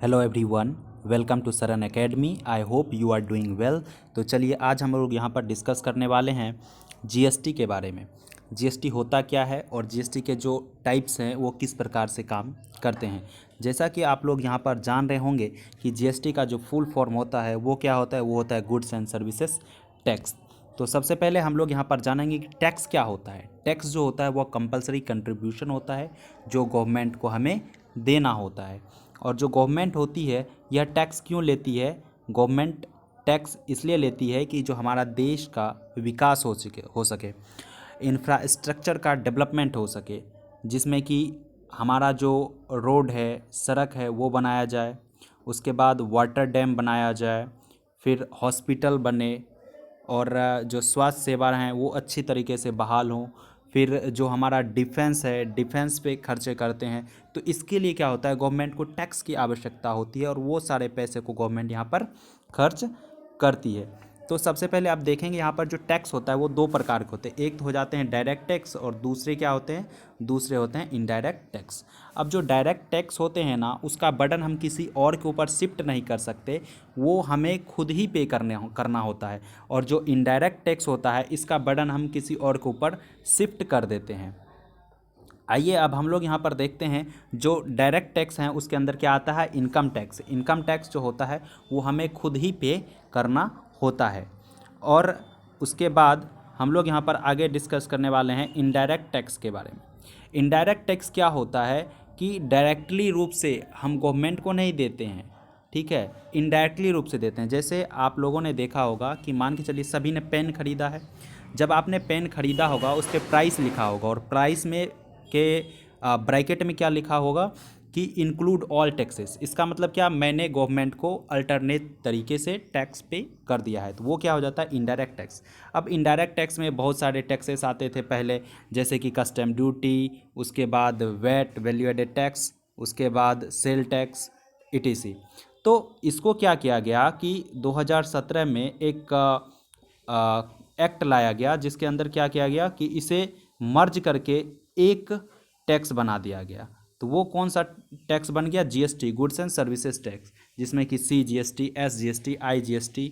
Hello everyone, welcome to Saran academy. I hope you are doing well. तो चलिए आज हम लोग यहाँ पर डिस्कस करने वाले हैं जीएसटी के बारे में। जीएसटी होता क्या है और जीएसटी के जो टाइप्स हैं वो किस प्रकार से काम करते हैं। जैसा कि आप लोग यहाँ पर जान रहे होंगे कि जीएसटी का जो फुल फॉर्म होता है वो क्या होता है, वो होता है गुड्स एंड सर्विसेज टैक्स। तो सबसे पहले हम लोग यहाँ पर जानेंगे कि टैक्स क्या होता है। टैक्स जो होता है वो कंपलसरी कंट्रीब्यूशन होता है जो गवर्नमेंट को हमें देना होता है। और जो गवर्नमेंट होती है यह टैक्स क्यों लेती है? गवर्नमेंट टैक्स इसलिए लेती है कि जो हमारा देश का विकास हो सके, इंफ्रास्ट्रक्चर का डेवलपमेंट हो सके, जिसमें कि हमारा जो रोड है, सड़क है, वो बनाया जाए। उसके बाद वाटर डैम बनाया जाए, फिर हॉस्पिटल बने और जो स्वास्थ्य सेवा हैं वो अच्छी तरीके से बहाल हों। फिर जो हमारा डिफेंस है, डिफेंस पे खर्चे करते हैं। तो इसके लिए क्या होता है, गवर्नमेंट को टैक्स की आवश्यकता होती है और वो सारे पैसे को गवर्नमेंट यहाँ पर खर्च करती है। तो सबसे पहले आप देखेंगे यहाँ पर जो टैक्स होता है वो दो प्रकार के होते हैं। एक तो हो जाते हैं डायरेक्ट टैक्स और दूसरे क्या होते हैं, दूसरे होते हैं इनडायरेक्ट टैक्स। अब जो डायरेक्ट टैक्स होते हैं ना, उसका बर्डन हम किसी और के ऊपर शिफ्ट नहीं कर सकते, वो हमें खुद ही पे करना होता है। और जो इनडायरेक्ट टैक्स होता है इसका बर्डन हम किसी और के ऊपर शिफ्ट कर देते हैं। आइए अब हम लोग यहाँ पर देखते हैं जो डायरेक्ट टैक्स हैं उसके अंदर क्या आता है, इनकम टैक्स। इनकम टैक्स जो होता है वो हमें खुद ही पे करना होता है। और उसके बाद हम लोग यहाँ पर आगे डिस्कस करने वाले हैं इनडायरेक्ट टैक्स के बारे में। इनडायरेक्ट टैक्स क्या होता है कि डायरेक्टली रूप से हम गवर्नमेंट को नहीं देते हैं, ठीक है, इनडायरेक्टली रूप से देते हैं। जैसे आप लोगों ने देखा होगा कि मान के चलिए सभी ने पेन खरीदा है। जब आपने पेन खरीदा होगा उस पर प्राइस लिखा होगा और प्राइस में के ब्रैकेट में क्या लिखा होगा कि इंक्लूड ऑल टैक्सेस। इसका मतलब क्या, मैंने गवर्नमेंट को अल्टरनेट तरीके से टैक्स पे कर दिया है। तो वो क्या हो जाता है, इनडायरेक्ट टैक्स। अब इनडायरेक्ट टैक्स में बहुत सारे टैक्सेस आते थे पहले, जैसे कि कस्टम ड्यूटी, उसके बाद वैट वैल्यू एडेड टैक्स, उसके बाद सेल टैक्स, ईटीसी। तो इसको क्या किया गया कि 2017 में एक एक्ट लाया गया जिसके अंदर क्या किया गया कि इसे मर्ज करके एक टैक्स बना दिया गया। तो वो कौन सा टैक्स बन गया, GST, goods and services tax, जिसमें कि सीजीएसटी, एसजीएसटी, आईजीएसटी,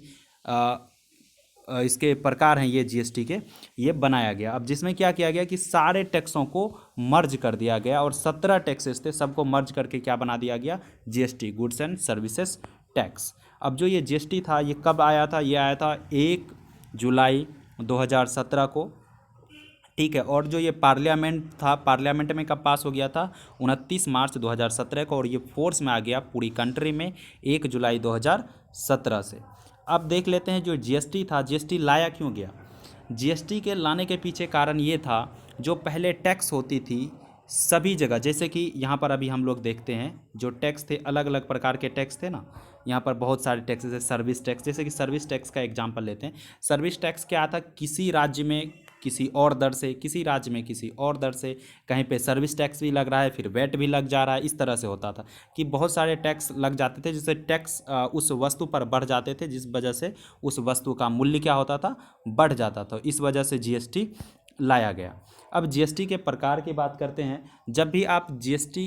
इसके प्रकार हैं ये जीएसटी के, ये बनाया गया। अब जिसमें क्या किया गया कि सारे टैक्सों को मर्ज कर दिया गया और 17 टैक्सेस थे, सबको मर्ज करके क्या बना दिया गया, GST, goods and services tax. अब जो ये जीएसटी था ये कब आया था, ये आया था 1 जुलाई 2017 को, ठीक है। और जो ये पार्लियामेंट था, पार्लियामेंट में कब पास हो गया था, 29 मार्च 2017 को, और ये फोर्स में आ गया पूरी कंट्री में 1 जुलाई 2017 से। अब देख लेते हैं जो जीएसटी था, जीएसटी लाया क्यों गया। जीएसटी के लाने के पीछे कारण ये था, जो पहले टैक्स होती थी सभी जगह, जैसे कि यहाँ पर अभी हम लोग देखते हैं जो टैक्स थे, अलग अलग प्रकार के टैक्स थे ना। यहाँ पर बहुत सारे टैक्सेस है। सर्विस टैक्स, जैसे कि सर्विस टैक्स का एग्जांपल लेते हैं। सर्विस टैक्स क्या था, किसी राज्य में किसी और दर से, किसी राज्य में किसी और दर से, कहीं पे सर्विस टैक्स भी लग रहा है, फिर वैट भी लग जा रहा है। इस तरह से होता था कि बहुत सारे टैक्स लग जाते थे, जिससे टैक्स उस वस्तु पर बढ़ जाते थे, जिस वजह से उस वस्तु का मूल्य क्या होता था, बढ़ जाता था। इस वजह से जीएसटी लाया गया। अब जीएसटी के प्रकार की बात करते हैं। जब भी आप जीएसटी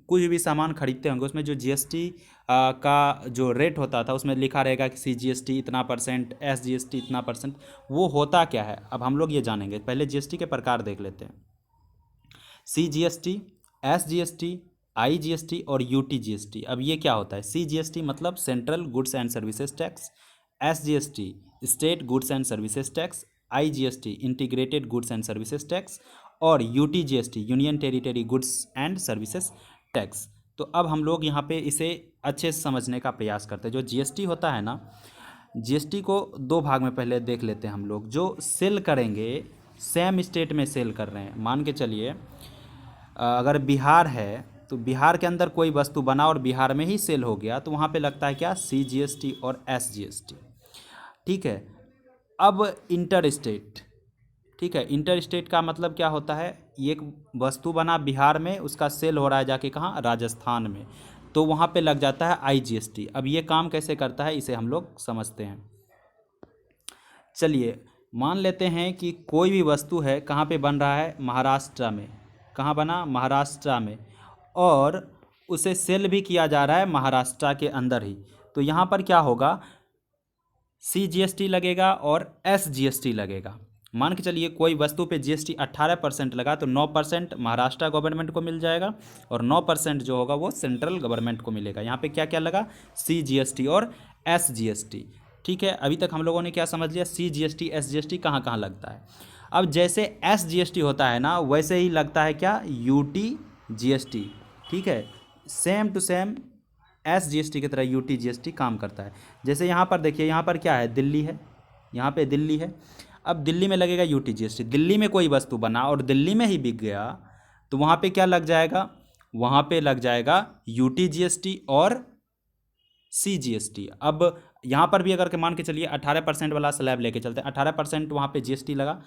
कुछ भी सामान खरीदते होंगे उसमें जो जीएसटी का जो रेट होता था उसमें लिखा रहेगा कि सीजीएसटी इतना परसेंट, एसजीएसटी इतना परसेंट। वो होता क्या है अब हम लोग ये जानेंगे। पहले जीएसटी के प्रकार देख लेते हैं। सीजीएसटी, एसजीएसटी, आईजीएसटी और यूटीजीएसटी। अब ये क्या होता है, सीजीएसटी मतलब central goods and services tax, SGST state goods and services tax, IGST integrated goods and services tax, और UTGST union territory goods and services tax. तो अब हम लोग यहाँ पे इसे अच्छे से समझने का प्रयास करते हैं। जो जीएसटी होता है ना, जीएसटी को दो भाग में पहले देख लेते हैं हम लोग। जो सेल करेंगे, सेम स्टेट में सेल कर रहे हैं, मान के चलिए अगर बिहार है तो बिहार के अंदर कोई वस्तु बना और बिहार में ही सेल हो गया, तो वहाँ पे लगता है क्या, सीजीएसटी और एसजीएसटी, ठीक है। अब इंटर स्टेट, ठीक है, इंटर स्टेट का मतलब क्या होता है, एक वस्तु बना बिहार में, उसका सेल हो रहा है जाके कहाँ, राजस्थान में, तो वहाँ पे लग जाता है आईजीएसटी। अब ये काम कैसे करता है इसे हम लोग समझते हैं। चलिए मान लेते हैं कि कोई भी वस्तु है, कहाँ पे बन रहा है, महाराष्ट्र में। कहाँ बना, महाराष्ट्र में। और उसे सेल भी किया जा रहा है महाराष्ट्र के अंदर ही। तो यहाँ पर क्या होगा, CGST लगेगा और SGST लगेगा। मान के चलिए कोई वस्तु पे GST 18% लगा तो 9% महाराष्ट्र गवर्नमेंट को मिल जाएगा और 9% जो होगा वो सेंट्रल गवर्नमेंट को मिलेगा। यहाँ पे क्या क्या लगा, CGST और SGST। ठीक है, अभी तक हम लोगों ने क्या समझ लिया, CGST SGST कहाँ कहाँ लगता है। अब जैसे SGST होता है ना, वैसे ही लगता है क्या, UTGST। ठीक है, सेम टू सेम SGST की तरह UTGST काम करता है। जैसे यहाँ पर देखिए, यहाँ पर क्या है, दिल्ली है, यहाँ पे दिल्ली है। अब दिल्ली में लगेगा UTGST। दिल्ली में कोई वस्तु बना और दिल्ली में ही बिक गया तो वहाँ पे क्या लग जाएगा, वहाँ पे लग जाएगा UTGST और CGST। अब यहाँ पर भी अगर के मान के चलिए 18% वाला स्लैब लेके चलते हैं, 18% वहाँ पे GST लगा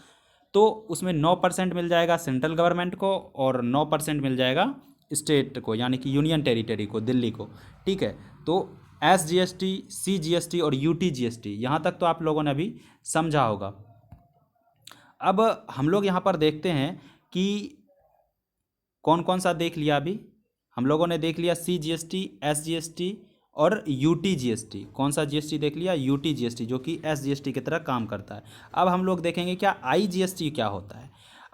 तो उसमें 9% मिल जाएगा सेंट्रल गवर्नमेंट को और 9% मिल जाएगा स्टेट को, यानी कि यूनियन टेरिटरी को, दिल्ली को। ठीक है, तो SGST, CGST और UTGST यहाँ तक तो आप लोगों ने अभी समझा होगा। अब हम लोग यहाँ पर देखते हैं कि कौन कौन सा देख लिया। अभी हम लोगों ने देख लिया CGST, SGST और UTGST। कौन सा GST देख लिया, UTGST, जो कि SGST की तरह काम करता है। अब हम लोग देखेंगे क्या IGST क्या होता है।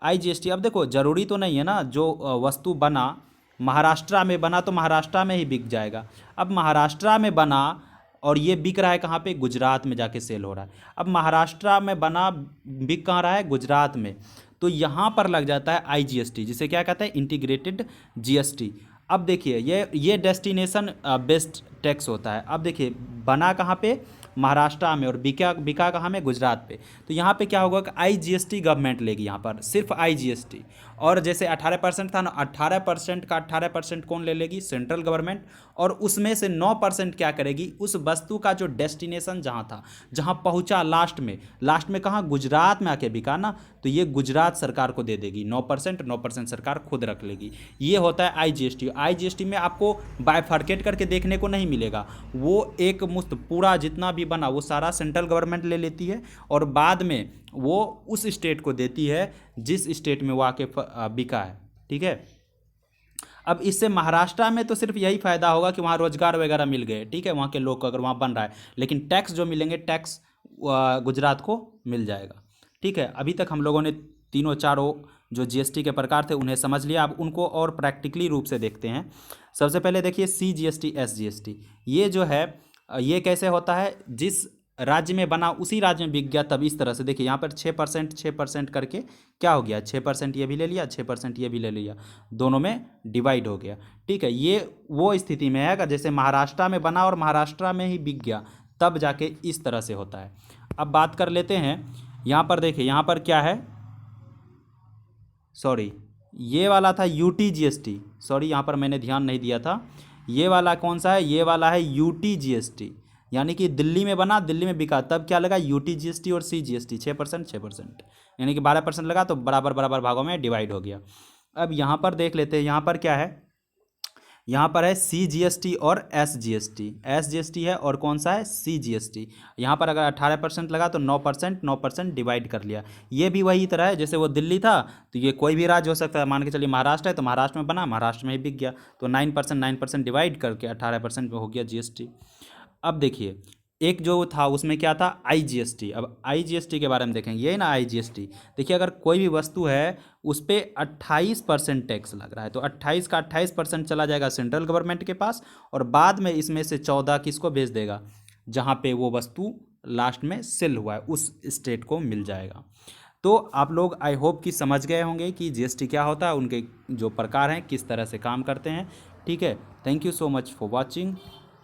IGST, अब देखो ज़रूरी तो नहीं है ना, जो वस्तु बना महाराष्ट्र में बना तो महाराष्ट्र में ही बिक जाएगा। अब महाराष्ट्र में बना और ये बिक रहा है कहाँ पे, गुजरात में जाके सेल हो रहा है। अब महाराष्ट्र में बना बिक कहाँ रहा है, गुजरात में, तो यहाँ पर लग जाता है IGST, जिसे क्या कहते हैं, इंटीग्रेटेड GST। अब देखिए ये डेस्टिनेशन बेस्ड टैक्स होता है। अब देखिए बना कहाँ पे, महाराष्ट्र में, और बिका बिका कहाँ में, गुजरात पे। तो यहाँ पे क्या होगा कि IGST गवर्नमेंट लेगी, यहाँ पर सिर्फ IGST। और जैसे 18% था ना, 18% का 18% कौन ले लेगी, सेंट्रल गवर्नमेंट। और उसमें से 9% क्या करेगी, उस वस्तु का जो डेस्टिनेशन जहाँ था, जहाँ पहुँचा लास्ट में कहाँ, गुजरात में आके बिका ना, तो ये गुजरात सरकार को दे देगी 9%, 9% सरकार खुद रख लेगी। ये होता है IGST। IGST में आपको बायफर्केट करके देखने को नहीं मिलेगा, वो एक मुश्त पूरा जितना भी बना वो सारा सेंट्रल गवर्नमेंट ले लेती है और बाद में वो उस स्टेट को देती है जिस स्टेट में वो आके बिका है। ठीक है, अब इससे महाराष्ट्र में तो सिर्फ यही फ़ायदा होगा कि वहाँ रोजगार वगैरह मिल गए। ठीक है, वहाँ के लोग को अगर वहाँ बन रहा है, लेकिन टैक्स जो मिलेंगे, टैक्स गुजरात को मिल जाएगा। ठीक है, अभी तक हम लोगों ने तीनों चारों जो GST के प्रकार थे उन्हें समझ लिया। अब उनको और प्रैक्टिकली रूप से देखते हैं। सबसे पहले देखिए CGST SGST, ये जो है ये कैसे होता है, जिस राज्य में बना उसी राज्य में बिक गया, तब इस तरह से देखिए यहाँ पर 6% करके क्या हो गया, 6% ये भी ले लिया, 6% ये भी ले लिया, दोनों में डिवाइड हो गया। ठीक है, ये वो स्थिति में है अगर जैसे महाराष्ट्र में बना और महाराष्ट्र में ही बिक गया, तब जाके इस तरह से होता है। अब बात कर लेते हैं, यहाँ पर देखिए, यहाँ पर क्या है, सॉरी ये वाला था UTGST, सॉरी यहाँ पर मैंने ध्यान नहीं दिया था। ये वाला कौन सा है, ये वाला है UTGST, यानी कि दिल्ली में बना दिल्ली में बिका, तब क्या लगा, UTGST और CGST 6%, 6%, यानी कि 12% लगा, तो बराबर बराबर भागों में डिवाइड हो गया। अब यहाँ पर देख लेते हैं, यहाँ पर क्या है, यहाँ पर है CGST और SGST। SGST है और कौन सा है, CGST। यहाँ पर अगर 18% लगा तो 9% डिवाइड कर लिया। ये भी वही तरह है जैसे वो दिल्ली था, तो ये कोई भी राज्य हो सकता है। मान के चलिए महाराष्ट्र है तो महाराष्ट्र में बना, महाराष्ट्र में ही बिक गया, तो 9% डिवाइड करके 18% हो गया GST। अब देखिए एक जो था उसमें क्या था, IGST। अब IGST के बारे में देखेंगे, यही ना IGST। देखिए अगर कोई भी वस्तु है उस पर 28% टैक्स लग रहा है, तो 28 का 28% चला जाएगा सेंट्रल गवर्नमेंट के पास और बाद में इसमें से 14 किसको भेज देगा, जहाँ पे वो वस्तु लास्ट में सेल हुआ है उस स्टेट को मिल जाएगा। तो आप लोग आई होप कि समझ गए होंगे कि GST क्या होता है, उनके जो प्रकार हैं, किस तरह से काम करते हैं। ठीक है, thank you so much for watching.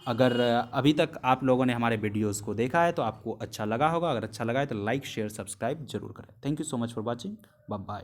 अगर अभी तक आप लोगों ने हमारे वीडियोस को देखा है तो आपको अच्छा लगा होगा। अगर अच्छा लगा है तो लाइक शेयर सब्सक्राइब जरूर करें। Thank you so much for watching, bye bye.